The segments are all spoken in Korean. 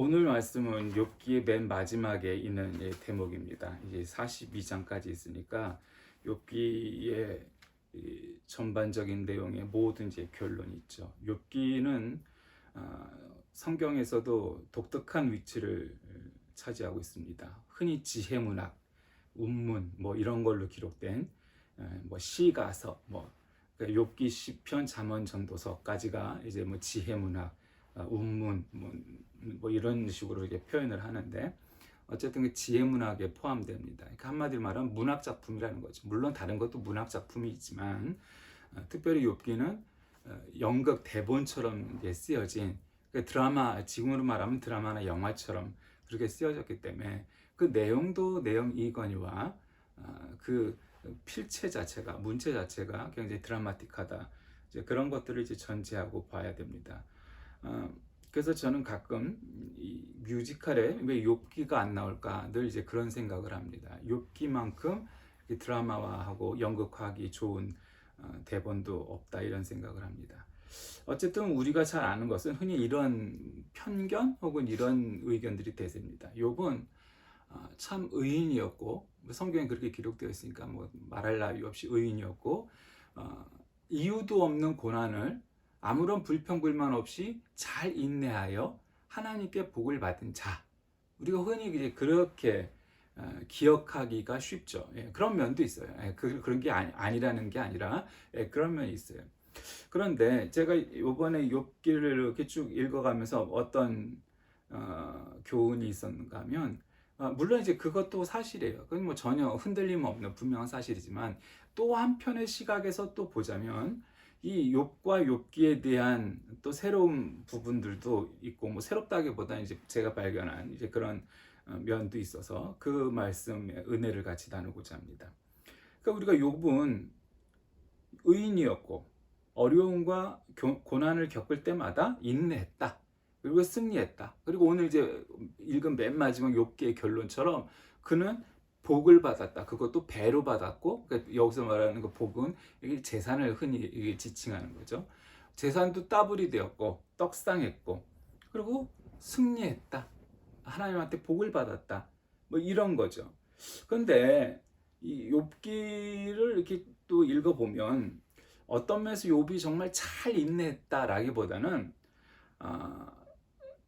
오늘 말씀은 욥기의 맨 마지막에 있는 대목입니다. 이제 42장까지 있으니까 욥기의 전반적인 내용의 모든 이제 결론이 있죠. 욥기는 성경에서도 독특한 위치를 차지하고 있습니다. 흔히 지혜문학, 운문 뭐 이런 걸로 기록된 뭐 시가서, 뭐 욥기, 시편, 잠언, 전도서까지가 이제 뭐 지혜문학, 운문 뭐 이런 식으로 이렇게 표현을 하는데, 어쨌든 그 지혜문학에 포함됩니다. 그러니까 한마디로 말하면 문학 작품이라는 거죠. 물론 다른 것도 문학 작품이지만 특별히 욥기는 연극 대본처럼 쓰여진 드라마, 지금으로 말하면 드라마나 영화처럼 그렇게 쓰여졌기 때문에 그 내용도 내용이거니와 그 필체 자체가, 문체 자체가 굉장히 드라마틱하다, 이제 그런 것들을 이제 전제하고 봐야 됩니다. 그래서 저는 가끔 이 뮤지컬에 왜 욥기가 안 나올까 늘 이제 그런 생각을 합니다. 욥기만큼 드라마화하고 연극화하기 좋은 대본도 없다, 이런 생각을 합니다. 어쨌든 우리가 잘 아는 것은 흔히 이런 편견 혹은 이런 의견들이 대세입니다. 욥은 참 의인이었고, 성경에 그렇게 기록되어 있으니까 뭐 말할 나위 없이 의인이었고, 이유도 없는 고난을 아무런 불평불만 없이 잘 인내하여 하나님께 복을 받은 자, 우리가 흔히 이제 그렇게 기억하기가 쉽죠. 그런 면도 있어요. 그런 게 아니라는 게 아니라 그런 면이 있어요. 그런데 제가 이번에 욥기를 이렇게 쭉 읽어가면서 어떤 교훈이 있었는가 하면, 물론 이제 그것도 사실이에요. 그건 뭐 전혀 흔들림 없는 분명한 사실이지만, 또 한편의 시각에서 또 보자면 이 욥과 욥기에 대한 또 새로운 부분들도 있고, 뭐 새롭다기보다는 이제 제가 발견한 이제 그런 면도 있어서 그 말씀의 은혜를 같이 나누고자 합니다. 그러니까 우리가 욥은 의인이었고 어려움과 고난을 겪을 때마다 인내했다, 그리고 승리했다. 그리고 오늘 이제 읽은 맨 마지막 욥기의 결론처럼 그는 복을 받았다. 그것도 배로 받았고, 그러니까 여기서 말하는 그 복은 재산을 흔히 지칭하는 거죠. 재산도 따블이 되었고 떡상했고, 그리고 승리했다. 하나님한테 복을 받았다. 뭐 이런 거죠. 그런데 이 욥기를 이렇게 또 읽어보면 어떤 면에서 욥이 정말 잘 인내했다라기보다는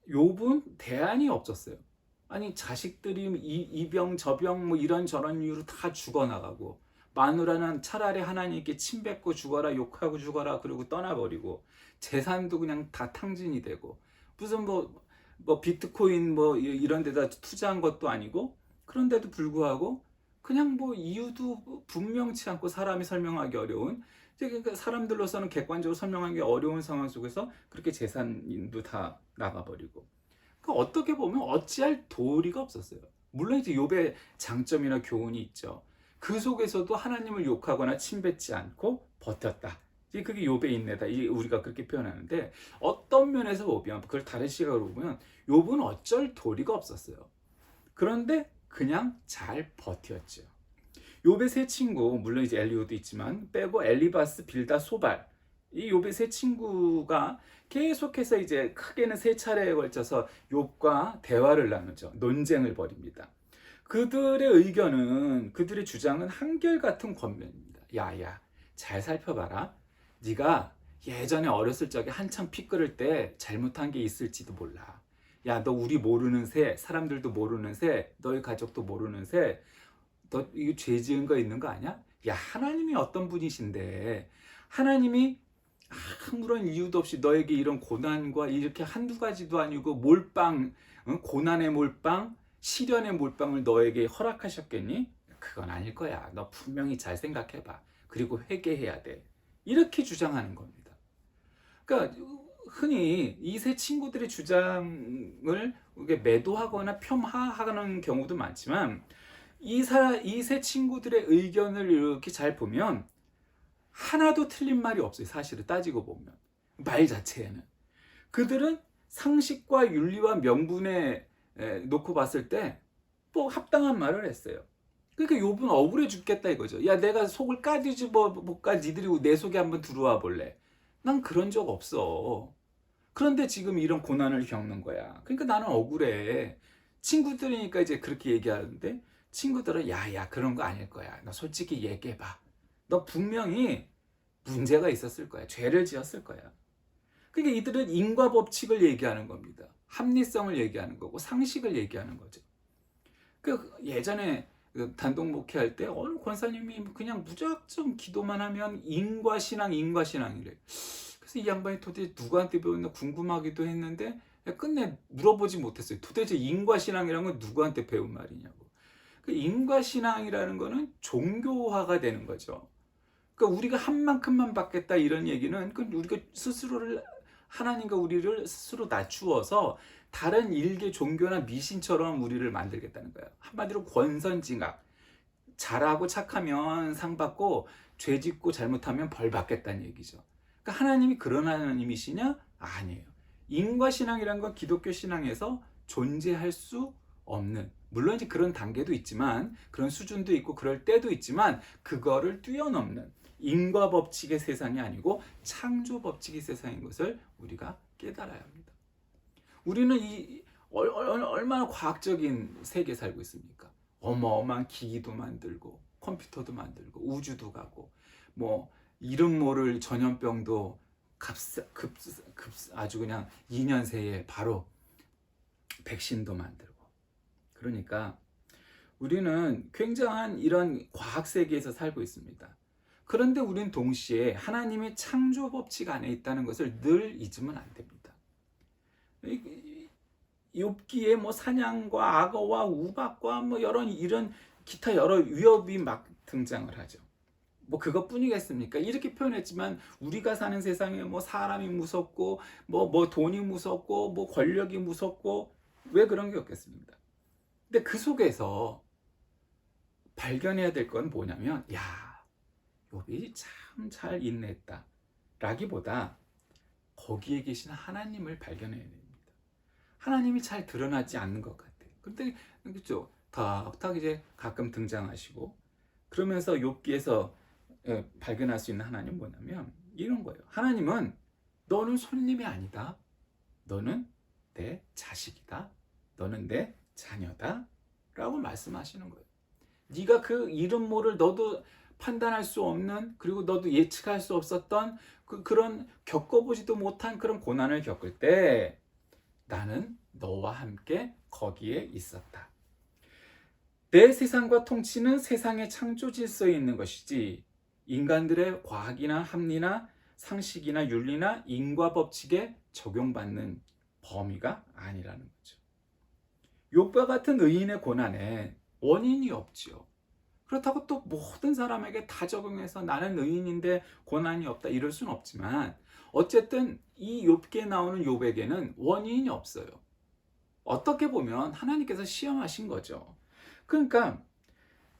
욥은 대안이 없었어요. 아니, 자식들이 이병 저병 뭐 이런저런 이유로 다 죽어나가고, 마누라는 차라리 하나님께 침뱉고 죽어라, 욕하고 죽어라 그러고 떠나버리고, 재산도 그냥 다 탕진이 되고, 무슨 뭐 비트코인 뭐 이런 데다 투자한 것도 아니고, 그런데도 불구하고 그냥 뭐 이유도 분명치 않고 사람이 설명하기 어려운, 그러니까 사람들로서는 객관적으로 설명하기 어려운 상황 속에서 그렇게 재산도 다 나가버리고, 그러니까 어떻게 보면 어찌할 도리가 없었어요. 물론 이제 욥의 장점이나 교훈이 있죠. 그 속에서도 하나님을 욕하거나 침뱉지 않고 버텼다. 그게 욥의 인내다. 이게 우리가 그렇게 표현하는데, 어떤 면에서 보면, 그걸 다른 시각으로 보면 욥은 어쩔 도리가 없었어요. 그런데 그냥 잘 버텼죠. 욥의 세 친구, 물론 이제 엘리후도 있지만 빼고 엘리바스, 빌다, 소발, 이 욥의 세 친구가 계속해서 이제 크게는 세 차례에 걸쳐서 욥과 대화를 나누죠. 논쟁을 벌입니다. 그들의 의견은, 그들의 주장은 한결같은 권면입니다. 야야, 잘 살펴봐라. 네가 예전에 어렸을 적에 한참 피 끓을 때 잘못한 게 있을지도 몰라. 야, 너 우리 모르는 새, 사람들도 모르는 새, 너희 가족도 모르는 새, 너 이거 죄 지은 거 있는 거 아니야? 야, 하나님이 어떤 분이신데 하나님이 아무런 이유도 없이 너에게 이런 고난과 이렇게 한두 가지도 아니고 몰빵, 고난의 몰빵, 시련의 몰빵을 너에게 허락하셨겠니? 그건 아닐 거야. 너 분명히 잘 생각해봐. 그리고 회개해야 돼. 이렇게 주장하는 겁니다. 그러니까 흔히 이 세 친구들의 주장을 매도하거나 폄하하는 경우도 많지만, 이 세 친구들의 의견을 이렇게 잘 보면 하나도 틀린 말이 없어요. 사실을 따지고 보면, 말 자체에는 그들은 상식과 윤리와 명분에 놓고 봤을 때 뭐 합당한 말을 했어요. 그러니까 욥은 억울해 죽겠다 이거죠. 야, 내가 속을 까뒤집어 볼까? 니들이 내 속에 한번 들어와 볼래? 난 그런 적 없어. 그런데 지금 이런 고난을 겪는 거야. 그러니까 나는 억울해. 친구들이니까 이제 그렇게 얘기하는데 친구들은 야야 그런 거 아닐 거야. 너 솔직히 얘기해봐. 너 분명히 문제가 있었을 거야. 죄를 지었을 거야. 그러니까 이들은 인과 법칙을 얘기하는 겁니다. 합리성을 얘기하는 거고 상식을 얘기하는 거죠. 그 예전에 단독 목회할 때 어느 권사님이 그냥 무작정 기도만 하면 인과신앙이래. 그래서 이 양반이 도대체 누구한테 배웠나 궁금하기도 했는데 끝내 물어보지 못했어요. 도대체 인과신앙이라는 건 누구한테 배운 말이냐고. 그 인과신앙이라는 거는 종교화가 되는 거죠. 그러니까 우리가 한 만큼만 받겠다 이런 얘기는 우리가 스스로를 하나님과 우리를 스스로 낮추어서 다른 일개 종교나 미신처럼 우리를 만들겠다는 거예요. 한마디로 권선징악. 잘하고 착하면 상 받고 죄 짓고 잘못하면 벌 받겠다는 얘기죠. 그러니까 하나님이 그런 하나님이시냐? 아니에요. 인과신앙이란 건 기독교 신앙에서 존재할 수 없는, 물론 이제 그런 단계도 있지만 그런 수준도 있고 그럴 때도 있지만 그거를 뛰어넘는 인과 법칙의 세상이 아니고 창조 법칙의 세상인 것을 우리가 깨달아야 합니다. 우리는 얼마나 과학적인 세계에 살고 있습니까? 어마어마한 기기도 만들고 컴퓨터도 만들고 우주도 가고 뭐 이름 모를 전염병도 아주 그냥 2년 새에 바로 백신도 만들고. 그러니까 우리는 굉장한 이런 과학 세계에서 살고 있습니다. 그런데 우리는 동시에 하나님의 창조 법칙 안에 있다는 것을 늘 잊으면 안 됩니다. 욥기에 뭐 사냥과 악어와 우박과 뭐 이런 기타 여러 위협이 막 등장을 하죠. 뭐 그것뿐이겠습니까? 이렇게 표현했지만 우리가 사는 세상에 뭐 사람이 무섭고 뭐 돈이 무섭고 뭐 권력이 무섭고 왜 그런 게 없겠습니까? 근데 그 속에서 발견해야 될 건 뭐냐면 욥이 참 잘 인내했다 라기보다 거기에 계신 하나님을 발견해야 됩니다. 하나님이 잘 드러나지 않는 것 같아요. 그런데 그렇죠. 탁탁 이제 가끔 등장하시고 그러면서 욥기에서 발견할 수 있는 하나님은 뭐냐면 이런 거예요. 하나님은 너는 손님이 아니다. 너는 내 자식이다. 너는 내 자녀다. 라고 말씀하시는 거예요. 네가 그 이름 모를 너도 판단할 수 없는 그리고 너도 예측할 수 없었던 그런 겪어보지도 못한 그런 고난을 겪을 때 나는 너와 함께 거기에 있었다. 내 세상과 통치는 세상의 창조 질서에 있는 것이지 인간들의 과학이나 합리나 상식이나 윤리나 인과 법칙에 적용받는 범위가 아니라는 거죠. 욥과 같은 의인의 고난에 원인이 없지요. 그렇다고 또 모든 사람에게 다 적용해서 나는 의인인데 고난이 없다 이럴 수는 없지만 어쨌든 이 욥기에 나오는 욥에게는 원인이 없어요. 어떻게 보면 하나님께서 시험하신 거죠. 그러니까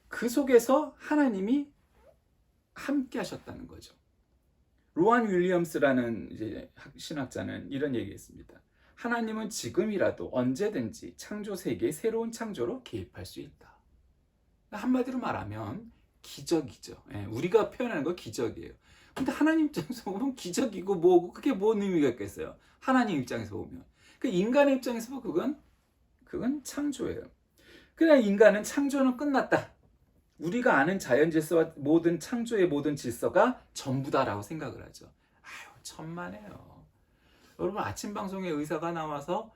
그 속에서 하나님이 함께 하셨다는 거죠. 로안 윌리엄스라는 이제 신학자는 이런 얘기했습니다. 하나님은 지금이라도 언제든지 창조 세계의 새로운 창조로 개입할 수 있다. 한마디로 말하면 기적이죠. 우리가 표현하는 건 기적이에요. 근데 하나님 입장에서 보면 기적이고 뭐고 그게 뭔 의미가 있겠어요. 하나님 입장에서 보면. 그 인간의 입장에서 보면 그건 창조예요. 그냥 인간은 창조는 끝났다. 우리가 아는 자연 질서와 모든 창조의 모든 질서가 전부다라고 생각을 하죠. 천만에요. 여러분 아침 방송에 의사가 나와서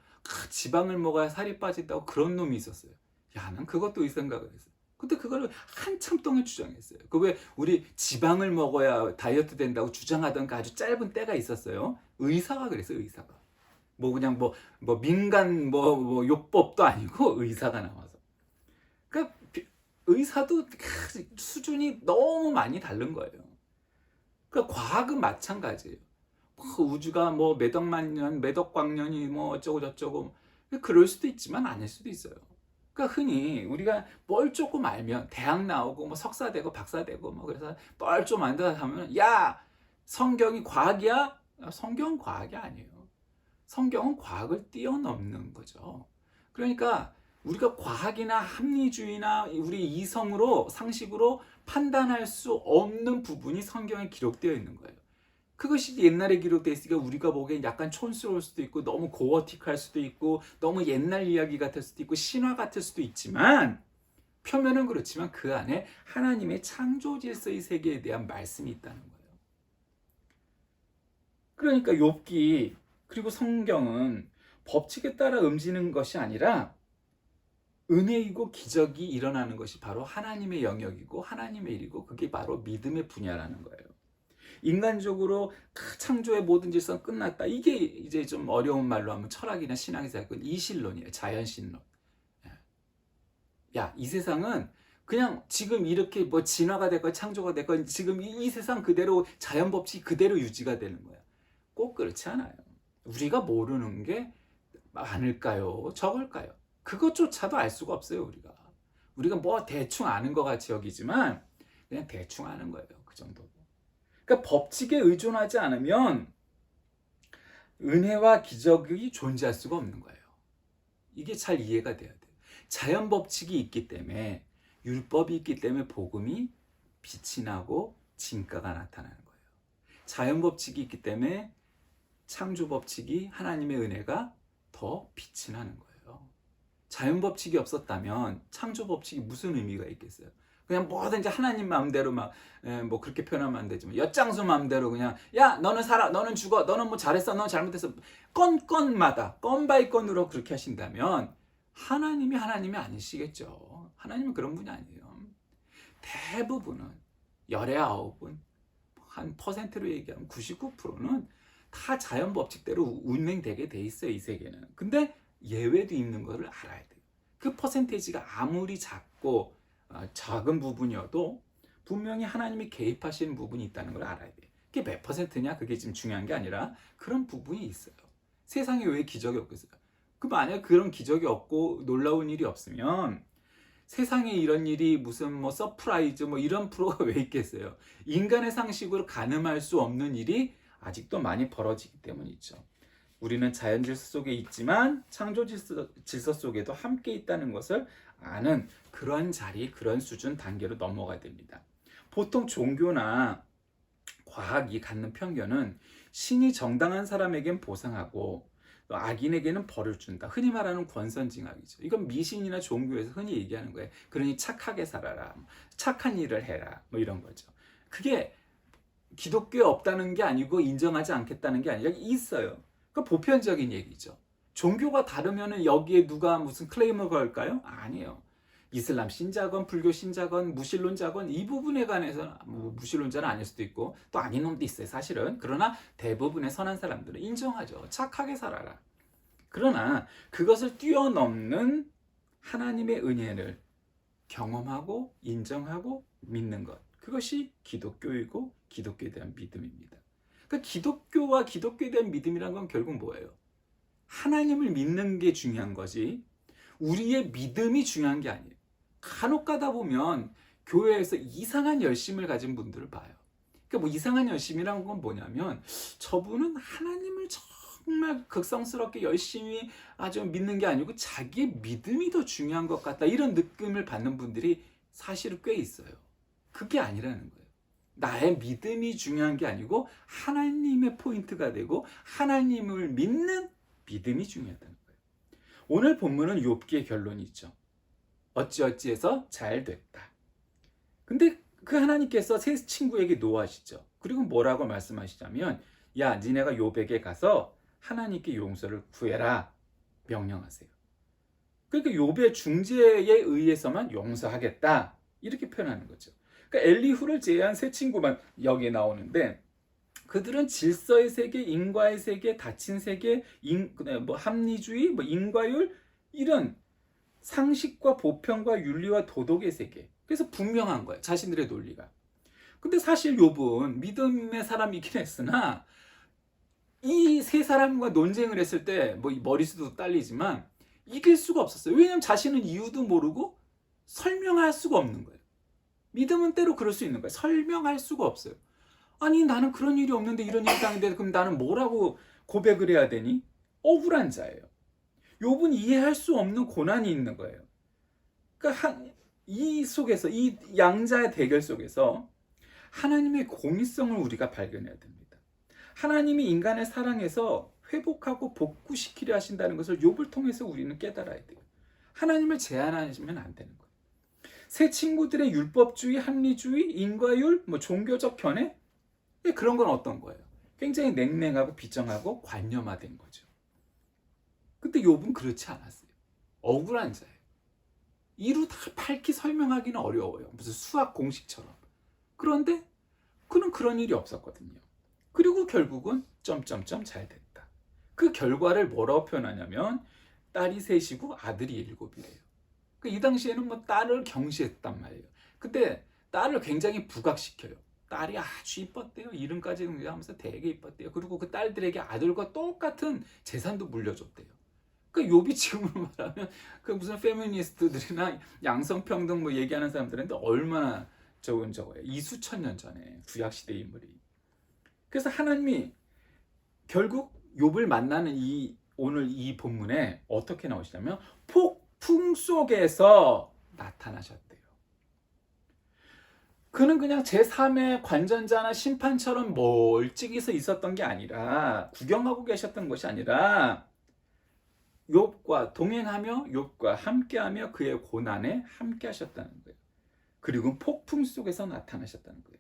지방을 먹어야 살이 빠진다고 그런 놈이 있었어요. 난 그것도 이 생각을 했어요. 근데 그거를 한참 동안 주장했어요. 그 왜 우리 지방을 먹어야 다이어트 된다고 주장하던 그 아주 짧은 때가 있었어요. 의사가 그랬어요. 의사가. 뭐 그냥 뭐 민간 요법도 아니고 의사가 나와서. 그러니까 의사도 수준이 너무 많이 다른 거예요. 그러니까 과학은 마찬가지예요. 우주가 몇 억만 년, 몇 억 광년이 어쩌고 저쩌고 그럴 수도 있지만 아닐 수도 있어요. 그러니까 흔히 우리가 뭘 조금 알면 대학 나오고 석사 되고 박사 되고 그래서 뭘 좀 안다 하면 성경이 과학이야? 성경은 과학이 아니에요. 성경은 과학을 뛰어넘는 거죠. 그러니까 우리가 과학이나 합리주의나 우리 이성으로 상식으로 판단할 수 없는 부분이 성경에 기록되어 있는 거예요. 그것이 옛날에 기록되어 있으니까 우리가 보기엔 약간 촌스러울 수도 있고 너무 고어틱할 수도 있고 너무 옛날 이야기 같을 수도 있고 신화 같을 수도 있지만 표면은 그렇지만 그 안에 하나님의 창조 질서의 세계에 대한 말씀이 있다는 거예요. 그러니까 욥기 그리고 성경은 법칙에 따라 움직이는 것이 아니라 은혜이고 기적이 일어나는 것이 바로 하나님의 영역이고 하나님의 일이고 그게 바로 믿음의 분야라는 거예요. 인간적으로 창조의 모든 질서는 끝났다. 이게 이제 좀 어려운 말로 하면 철학이나 신학에서 그 이신론이에요. 자연신론. 야, 이 세상은 그냥 지금 이렇게 뭐 진화가 됐건 창조가 됐건 지금 이 세상 그대로 자연 법칙 그대로 유지가 되는 거야. 꼭 그렇지 않아요. 우리가 모르는 게 많을까요? 적을까요? 그것조차도 알 수가 없어요, 우리가. 우리가 뭐 대충 아는 것 같이 여기지만 그냥 대충 아는 거예요. 그 정도고. 그러니까 법칙에 의존하지 않으면 은혜와 기적이 존재할 수가 없는 거예요. 이게 잘 이해가 돼야 돼요. 자연 법칙이 있기 때문에 율법이 있기 때문에 복음이 빛이 나고 진가가 나타나는 거예요. 자연 법칙이 있기 때문에 창조 법칙이 하나님의 은혜가 더 빛이 나는 거예요. 자연 법칙이 없었다면 창조 법칙이 무슨 의미가 있겠어요? 그냥 뭐든지 하나님 마음대로 막 뭐 그렇게 표현하면 안 되지만 엿장수 마음대로 그냥 야 너는 살아 너는 죽어 너는 뭐 잘했어 너는 잘못했어 건마다 건 바이 건으로 그렇게 하신다면 하나님이 아니시겠죠. 하나님은 그런 분이 아니에요. 대부분은 열의 아홉은 한 퍼센트로 얘기하면 99%는 다 자연 법칙대로 운행되게 돼 있어요. 이 세계는. 근데 예외도 있는 거를 알아야 돼요. 그 퍼센테이지가 아무리 작고 작은 부분이어도 분명히 하나님이 개입하시는 부분이 있다는 걸 알아야 돼요. 그게 몇 퍼센트냐? 그게 지금 중요한 게 아니라 그런 부분이 있어요. 세상에 왜 기적이 없겠어요? 그 만약 그런 기적이 없고 놀라운 일이 없으면 세상에 이런 일이 무슨 뭐 서프라이즈 뭐 이런 프로가 왜 있겠어요? 인간의 상식으로 가늠할 수 없는 일이 아직도 많이 벌어지기 때문이죠. 우리는 자연 질서 속에 있지만 창조 질서 속에도 함께 있다는 것을 아는 그런 자리, 그런 수준 단계로 넘어가야 됩니다. 보통 종교나 과학이 갖는 편견은 신이 정당한 사람에겐 보상하고 또 악인에게는 벌을 준다. 흔히 말하는 권선징악이죠. 이건 미신이나 종교에서 흔히 얘기하는 거예요. 그러니 착하게 살아라. 착한 일을 해라. 뭐 이런 거죠. 그게 기독교에 없다는 게 아니고 인정하지 않겠다는 게 아니라 있어요. 그 보편적인 얘기죠. 종교가 다르면 여기에 누가 무슨 클레임을 걸까요? 아니에요. 이슬람 신자건 불교 신자건 무신론자건 이 부분에 관해서 뭐 무신론자는 아닐 수도 있고 또 아닌 놈도 있어요 사실은. 그러나 대부분의 선한 사람들은 인정하죠. 착하게 살아라. 그러나 그것을 뛰어넘는 하나님의 은혜를 경험하고 인정하고 믿는 것, 그것이 기독교이고 기독교에 대한 믿음입니다. 그러니까 기독교와 기독교에 대한 믿음이란 건 결국 뭐예요? 하나님을 믿는 게 중요한 거지 우리의 믿음이 중요한 게 아니에요. 간혹 가다 보면 교회에서 이상한 열심을 가진 분들을 봐요. 그러니까 뭐 이상한 열심이란 건 뭐냐면 저분은 하나님을 정말 극성스럽게 열심히 아주 믿는 게 아니고 자기의 믿음이 더 중요한 것 같다 이런 느낌을 받는 분들이 사실은 꽤 있어요. 그게 아니라는 거예요. 나의 믿음이 중요한 게 아니고 하나님의 포인트가 되고 하나님을 믿는 믿음이 중요하다는 거예요. 오늘 본문은 욥기의 결론이 있죠. 어찌어찌해서 잘 됐다. 근데 그 하나님께서 세 친구에게 노하시죠. 그리고 뭐라고 말씀하시자면 야 니네가 욥에게 가서 하나님께 용서를 구해라 명령하세요. 그러니까 욥의 중재에 의해서만 용서하겠다 이렇게 표현하는 거죠. 그러니까 엘리후를 제외한 세 친구만 여기에 나오는데 그들은 질서의 세계, 인과의 세계, 닫힌 세계, 뭐 합리주의, 뭐 인과율 이런 상식과 보편과 윤리와 도덕의 세계. 그래서 분명한 거예요. 자신들의 논리가. 근데 사실 욥은 믿음의 사람이긴 했으나 이 세 사람과 논쟁을 했을 때 뭐 머리수도 딸리지만 이길 수가 없었어요. 왜냐하면 자신은 이유도 모르고 설명할 수가 없는 거예요. 믿음은 때로 그럴 수 있는 거예요. 설명할 수가 없어요. 아니 나는 그런 일이 없는데 이런 일이 당했는데 그럼 나는 뭐라고 고백을 해야 되니? 억울한 자예요. 욥은 이해할 수 없는 고난이 있는 거예요. 그러니까 이 속에서 이 양자의 대결 속에서 하나님의 공의성을 우리가 발견해야 됩니다. 하나님이 인간을 사랑해서 회복하고 복구시키려 하신다는 것을 욥을 통해서 우리는 깨달아야 돼요. 하나님을 제한하시면 안 되는 거예요. 새 친구들의 율법주의, 합리주의, 인과율, 뭐 종교적 견해, 그런 건 어떤 거예요? 굉장히 냉랭하고 비정하고 관념화된 거죠. 근데 욥은 그렇지 않았어요. 억울한 자예요. 이루 다 밝히 설명하기는 어려워요. 무슨 수학 공식처럼. 그런데 그는 그런 일이 없었거든요. 그리고 결국은 점점점 잘 됐다. 그 결과를 뭐라고 표현하냐면 딸이 셋이고 아들이 7이래요. 이 당시에는 뭐 딸을 경시했단 말이에요. 근데 딸을 굉장히 부각시켜요. 딸이 아주 이뻤대요. 이름까지 하면서 되게 이뻤대요. 그리고 그 딸들에게 아들과 똑같은 재산도 물려줬대요. 그 욥이 지금으로 말하면 그 무슨 페미니스트들이나 양성평등 뭐 얘기하는 사람들한테 얼마나 좋은 저거예요. 이수천 년 전에 구약 시대 인물이. 그래서 하나님이 결국 욥을 만나는 오늘 이 본문에 어떻게 나오시냐면 폭풍 속에서 나타나셨대요. 그는 그냥 제3의 관전자나 심판처럼 멀찍이 서 있었던 게 아니라, 구경하고 계셨던 것이 아니라 욥과 동행하며 욥과 함께하며 그의 고난에 함께하셨다는 거예요. 그리고 폭풍 속에서 나타나셨다는 거예요.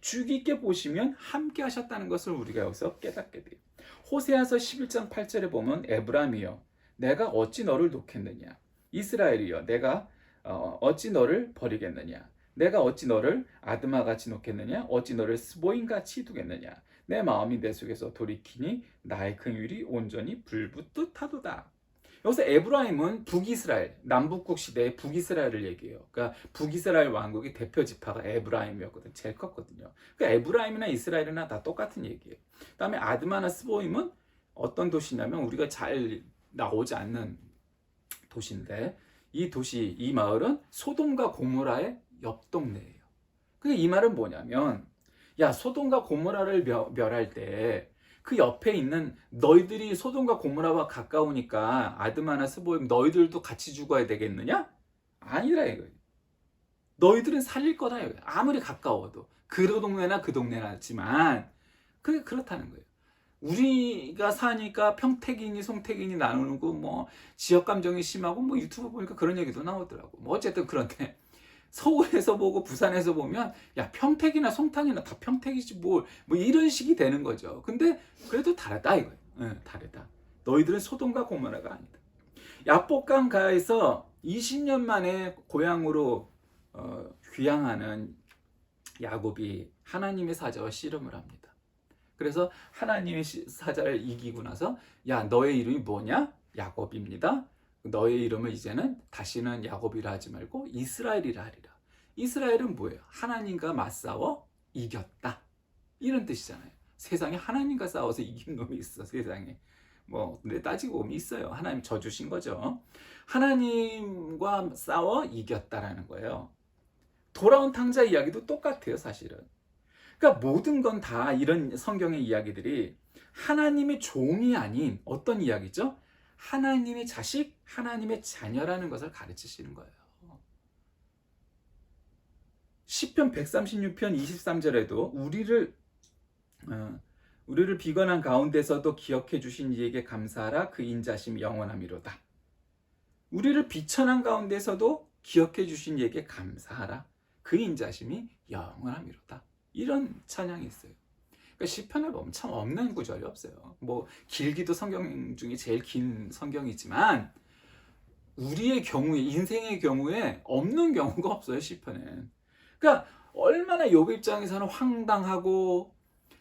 주의 깊게 보시면 함께하셨다는 것을 우리가 여기서 깨닫게 돼요. 호세아서 11장 8절에 보면 에브라임이여 내가 어찌 너를 놓겠느냐, 이스라엘이여 내가 어찌 너를 버리겠느냐, 내가 어찌 너를 아드마같이 놓겠느냐, 어찌 너를 스보임같이 두겠느냐, 내 마음이 내 속에서 돌이키니 나의 긍휼이 온전히 불붙듯 하도다. 여기서 에브라임은 북이스라엘, 남북국 시대의 북이스라엘을 얘기해요. 그러니까 북이스라엘 왕국의 대표 지파가 에브라임이었거든요. 제일 컸거든요. 그러니까 에브라임이나 이스라엘이나 다 똑같은 얘기예요. 그다음에 아드마나 스보임은 어떤 도시냐면 우리가 잘 나오지 않는 도시인데, 이 도시, 이 마을은 소돔과 고모라의 옆 동네예요. 이 말은 뭐냐면, 야, 소돔과 고모라를 멸할 때 그 옆에 있는 너희들이 소돔과 고모라와 가까우니까 아드마나 스보임 너희들도 같이 죽어야 되겠느냐? 아니라 이거예요. 너희들은 살릴 거다 이거예요. 아무리 가까워도 그 동네나 그 동네나지만 그게 그렇다는 거예요. 우리가 사니까 평택이니 송택이니 나누고 뭐 지역 감정이 심하고 뭐 유튜브 보니까 그런 얘기도 나오더라고. 뭐 어쨌든 그런데 서울에서 보고 부산에서 보면 야 평택이나 송탄이나 다 평택이지 뭐 이런 식이 되는 거죠. 근데 그래도 다르다 이거예요. 다르다. 너희들은 소돔과 고모라가 아니다. 야복강 가에서 20년 만에 고향으로 귀향하는 야곱이 하나님의 사자와 씨름을 합니다. 그래서 하나님의 사자를 이기고 나서 야 너의 이름이 뭐냐? 야곱입니다. 너의 이름을 이제는 다시는 야곱이라 하지 말고 이스라엘이라 하리라. 이스라엘은 뭐예요? 하나님과 맞싸워 이겼다. 이런 뜻이잖아요. 세상에 하나님과 싸워서 이긴 놈이 있어, 세상에. 근데 따지고 보면 있어요. 하나님 져주신 거죠. 하나님과 싸워 이겼다라는 거예요. 돌아온 탕자 이야기도 똑같아요, 사실은. 그러니까 모든 건 다 이런 성경의 이야기들이 하나님의 종이 아닌 어떤 이야기죠? 하나님의 자식, 하나님의 자녀라는 것을 가르치시는 거예요. 시편 136편 23절에도 우리를 비관한 가운데서도 기억해 주신 이에게 감사하라. 그 인자심이 영원함이로다. 우리를 비천한 가운데서도 기억해 주신 이에게 감사하라. 그 인자심이 영원함이로다. 이런 찬양이 있어요. 그러니까 시편을 보면 참 없는 구절이 없어요. 길기도 성경 중에 제일 긴 성경이지만 우리의 경우에, 인생의 경우에 없는 경우가 없어요, 시편은. 그러니까 얼마나 욥 입장에서는 황당하고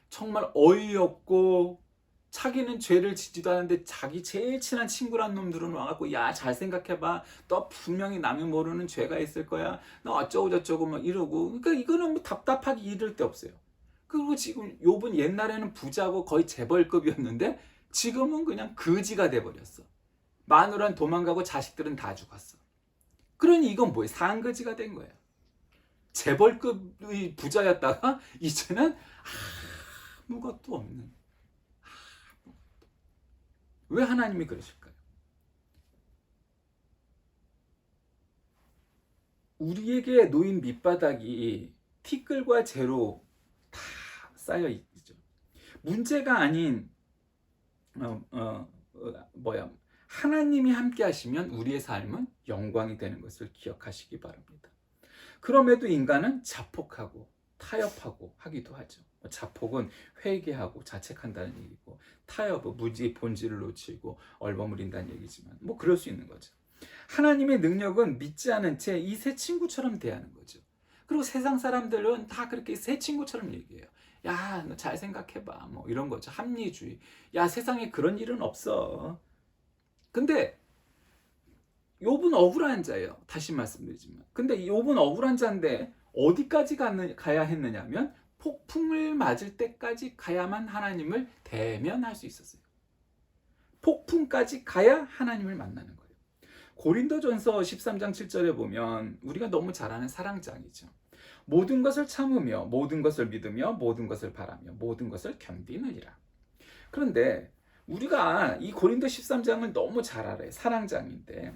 정말 어이없고, 자기는 죄를 짓지도 않은데 자기 제일 친한 친구란 놈들은 와갖고 야 잘 생각해봐, 너 분명히 남이 모르는 죄가 있을 거야, 너 어쩌고 저쩌고 막 이러고. 그러니까 이거는 답답하기 이를 데 없어요. 그리고 지금 욥은 옛날에는 부자고 거의 재벌급이었는데 지금은 그냥 거지가 돼버렸어. 마누라는 도망가고 자식들은 다 죽었어. 그러니 이건 뭐예요? 상거지가 된 거예요. 재벌급의 부자였다가 이제는 아무것도 없는. 왜 하나님이 그러실까요? 우리에게 놓인 밑바닥이 티끌과 재로 다 쌓여 있죠. 문제가 아닌 하나님이 함께 하시면 우리의 삶은 영광이 되는 것을 기억하시기 바랍니다. 그럼에도 인간은 자폭하고 타협하고 하기도 하죠. 자폭은 회개하고 자책한다는 얘기고, 타협은 무지의 본질을 놓치고 얼버무린다는 얘기지만 그럴 수 있는 거죠. 하나님의 능력은 믿지 않은 채 이 새 친구처럼 대하는 거죠. 그리고 세상 사람들은 다 그렇게 새 친구처럼 얘기해요. 야, 너 잘 생각해봐. 이런 거죠. 합리주의. 야, 세상에 그런 일은 없어. 근데 욥은 억울한 자예요. 다시 말씀드리지만. 근데 욥은 억울한 자인데 어디까지 가야 했느냐면 폭풍을 맞을 때까지 가야만 하나님을 대면할 수 있었어요. 폭풍까지 가야 하나님을 만나는 거예요. 고린도전서 13장 7절에 보면 우리가 너무 잘 아는 사랑장이죠. 모든 것을 참으며 모든 것을 믿으며 모든 것을 바라며 모든 것을 견디느니라. 그런데 우리가 이 고린도 13장을 너무 잘 알아요. 사랑장인데.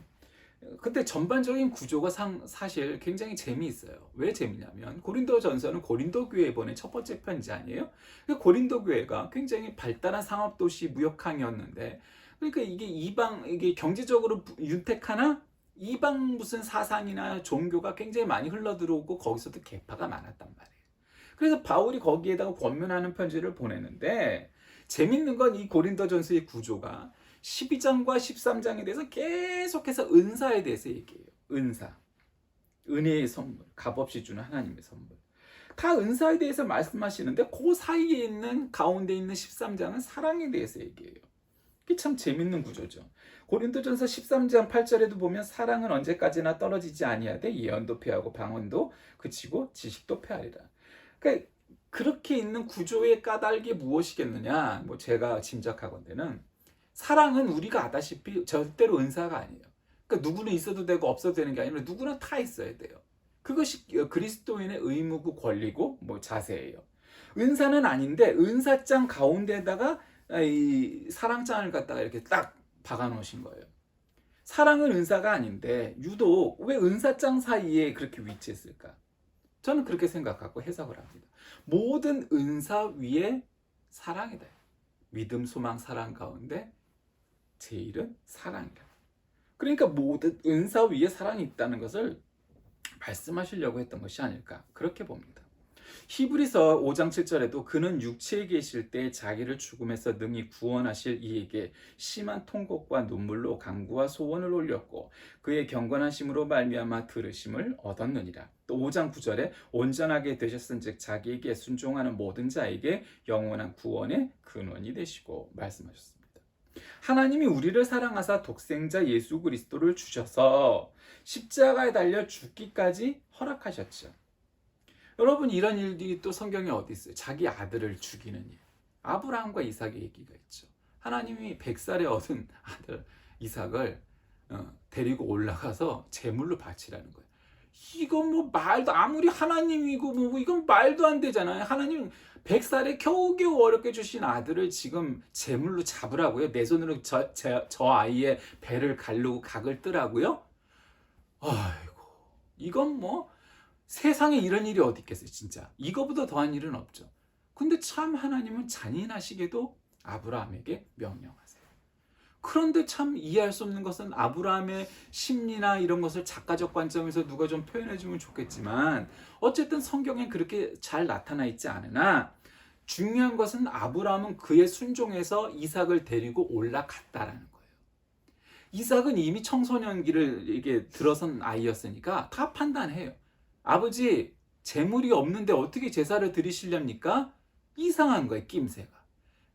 근데 전반적인 구조가 사실 굉장히 재미있어요. 왜 재미냐면 고린도전서는 고린도 교회에 보낸 첫 번째 편지 아니에요? 고린도 교회가 굉장히 발달한 상업도시 무역항이었는데, 그러니까 이게 경제적으로 윤택하나 이방 무슨 사상이나 종교가 굉장히 많이 흘러들어오고 거기서도 계파가 많았단 말이에요. 그래서 바울이 거기에다가 권면하는 편지를 보내는데, 재밌는 건 이 고린도전서의 구조가 12장과 13장에 대해서 계속해서 은사에 대해서 얘기해요. 은사, 은혜의 선물, 값없이 주는 하나님의 선물. 다 은사에 대해서 말씀하시는데 그 사이에 있는 가운데 있는 13장은 사랑에 대해서 얘기해요. 이게 참 재밌는 구조죠. 고린도전서 13장 8절에도 보면 사랑은 언제까지나 떨어지지 아니하되 예언도 패하고 방언도 그치고 지식도 패하리라. 그러니까 그렇게 있는 구조의 까닭이 무엇이겠느냐? 제가 짐작하건대는 사랑은 우리가 아다시피 절대로 은사가 아니에요. 그러니까 누구는 있어도 되고 없어도 되는 게 아니라 누구나 다 있어야 돼요. 그것이 그리스도인의 의무고 권리고 자세예요. 은사는 아닌데 은사장 가운데다가 이 사랑장을 갖다가 이렇게 딱 박아 놓으신 거예요. 사랑은 은사가 아닌데 유독 왜 은사장 사이에 그렇게 위치했을까? 저는 그렇게 생각하고 해석을 합니다. 모든 은사 위에 사랑이다. 믿음, 소망, 사랑 가운데 제일은 사랑이다. 그러니까 모든 은사 위에 사랑이 있다는 것을 말씀하시려고 했던 것이 아닐까, 그렇게 봅니다. 히브리서 5장 7절에도 그는 육체에 계실 때 자기를 죽음에서 능히 구원하실 이에게 심한 통곡과 눈물로 간구와 소원을 올렸고 그의 경건하심으로 말미암아 들으심을 얻었느니라. 또 5장 9절에 온전하게 되셨은즉 자기에게 순종하는 모든 자에게 영원한 구원의 근원이 되시고 말씀하셨습니다. 하나님이 우리를 사랑하사 독생자 예수 그리스도를 주셔서 십자가에 달려 죽기까지 허락하셨죠. 여러분, 이런 일들이 또 성경에 어디 있어요? 자기 아들을 죽이는 일. 아브라함과 이삭의 얘기가 있죠. 하나님이 100살에 얻은 아들 이삭을 데리고 올라가서 제물로 바치라는 거예요. 이건 말도, 아무리 하나님이고 이건 말도 안 되잖아요. 하나님 100살에 겨우겨우 어렵게 주신 아들을 지금 제물로 잡으라고요? 내 손으로 저 아이의 배를 가르고 각을 뜨라고요? 아이고, 이건 세상에 이런 일이 어디 있겠어요, 진짜. 이거보다 더한 일은 없죠. 근데 참 하나님은 잔인하시게도 아브라함에게 명령하세요. 그런데 참 이해할 수 없는 것은 아브라함의 심리나 이런 것을 작가적 관점에서 누가 좀 표현해 주면 좋겠지만 어쨌든 성경에 그렇게 잘 나타나 있지 않으나 중요한 것은 아브라함은 그의 순종에서 이삭을 데리고 올라갔다라는 거예요. 이삭은 이미 청소년기를 이게 들어선 아이였으니까 다 판단해요. 아버지, 재물이 없는데 어떻게 제사를 드리시렵니까? 이상한 거예요, 낌새가.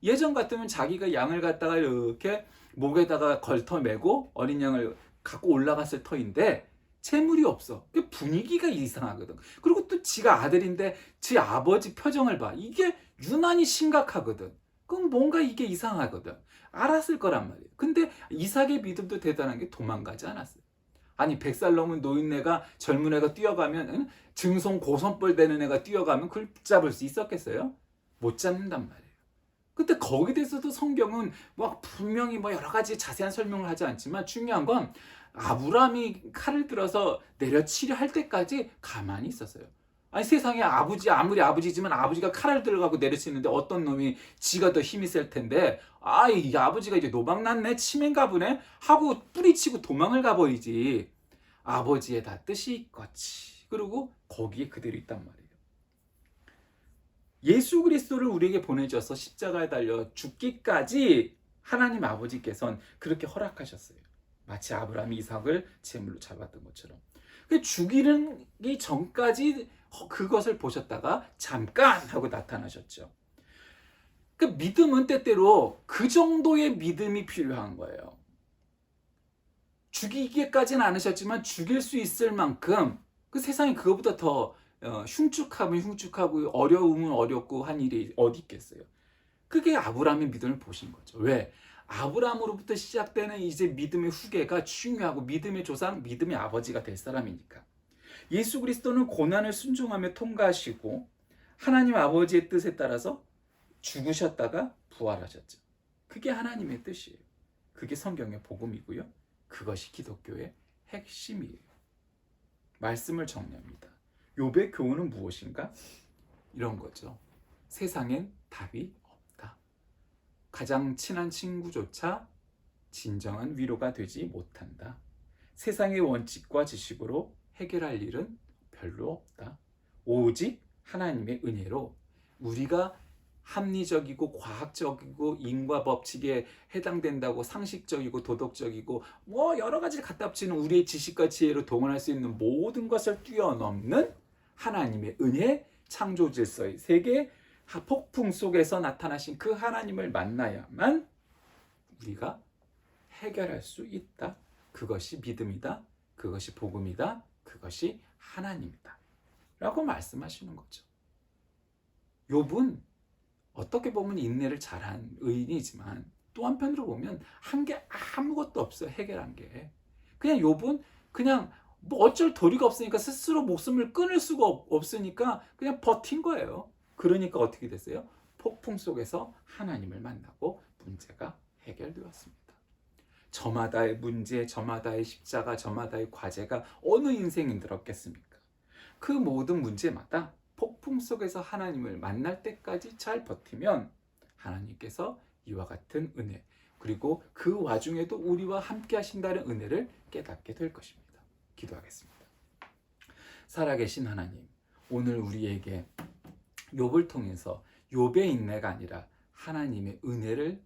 예전 같으면 자기가 양을 갖다가 이렇게 목에다가 걸터 매고 어린 양을 갖고 올라갔을 터인데 재물이 없어. 분위기가 이상하거든. 그리고 또 지가 아들인데 지 아버지 표정을 봐. 이게 유난히 심각하거든. 그럼 뭔가 이게 이상하거든. 알았을 거란 말이에요. 근데 이삭의 믿음도 대단한 게 도망가지 않았어요. 아니 100살 넘은 노인네가 젊은 애가 뛰어가면 증손 고손벌 되는 애가 뛰어가면 그걸 붙잡을 수 있었겠어요? 못 잡는단 말이에요. 근데 거기에 대해서도 성경은 분명히 여러 가지 자세한 설명을 하지 않지만 중요한 건 아브라함이 칼을 들어서 내려치려 할 때까지 가만히 있었어요. 아니 세상에 아버지 아무리 아버지지만 아버지가 칼을 들어가고 내려치는데 어떤 놈이 지가 더 힘이 셀 텐데 이 아버지가 이제 노방났네 치맨가 보네 하고 뿌리치고 도망을 가버리지. 아버지의 다 뜻이 있겠지. 그리고 거기에 그대로 있단 말이에요. 예수 그리스도를 우리에게 보내줘서 십자가에 달려 죽기까지 하나님 아버지께서는 그렇게 허락하셨어요. 마치 아브라함이 이삭을 제물로 잡았던 것처럼. 죽이기 전까지 그것을 보셨다가 잠깐 하고 나타나셨죠. 그 믿음은 때때로 그 정도의 믿음이 필요한 거예요. 죽이기까지는 않으셨지만 죽일 수 있을 만큼 그 세상에 그거보다 더 흉측하면 흉측하고 어려우면 어렵고 한 일이 어디 있겠어요. 그게 아브라함의 믿음을 보신 거죠. 왜? 아브라함으로부터 시작되는 이제 믿음의 후계가 중요하고 믿음의 조상, 믿음의 아버지가 될 사람이니까. 예수 그리스도는 고난을 순종하며 통과하시고 하나님 아버지의 뜻에 따라서 죽으셨다가 부활하셨죠. 그게 하나님의 뜻이에요. 그게 성경의 복음이고요. 그것이 기독교의 핵심이에요. 말씀을 정리합니다. 욥의 교훈은 무엇인가? 이런 거죠. 세상엔 답이 없다. 가장 친한 친구조차 진정한 위로가 되지 못한다. 세상의 원칙과 지식으로 해결할 일은 별로 없다. 오직 하나님의 은혜로 우리가 합리적이고 과학적이고 인과 법칙에 해당된다고 상식적이고 도덕적이고 여러 가지를 갖다 붙이는 우리의 지식과 지혜로 동원할 수 있는 모든 것을 뛰어넘는 하나님의 은혜, 창조 질서의 세계, 폭풍 속에서 나타나신 그 하나님을 만나야만 우리가 해결할 수 있다. 그것이 믿음이다. 그것이 복음이다. 그것이 하나님이다. 라고 말씀하시는 거죠. 욥은 어떻게 보면 인내를 잘한 의인이지만 또 한편으로 보면 한 게 아무것도 없어요. 해결한 게. 그냥 욥은 그냥 어쩔 도리가 없으니까 스스로 목숨을 끊을 수가 없으니까 그냥 버틴 거예요. 그러니까 어떻게 됐어요? 폭풍 속에서 하나님을 만나고 문제가 해결되었습니다. 저마다의 문제, 저마다의 십자가, 저마다의 과제가 어느 인생인 들었겠습니까? 그 모든 문제마다 폭풍 속에서 하나님을 만날 때까지 잘 버티면 하나님께서 이와 같은 은혜, 그리고 그 와중에도 우리와 함께 하신다는 은혜를 깨닫게 될 것입니다. 기도하겠습니다. 살아계신 하나님, 오늘 우리에게 욥을 통해서 욥의 인내가 아니라 하나님의 은혜를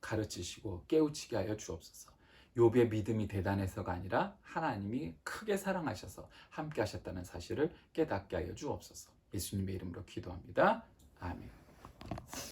가르치시고 깨우치게 하여 주옵소서. 욥의 믿음이 대단해서가 아니라 하나님이 크게 사랑하셔서 함께 하셨다는 사실을 깨닫게 하여 주옵소서. 예수님의 이름으로 기도합니다. 아멘.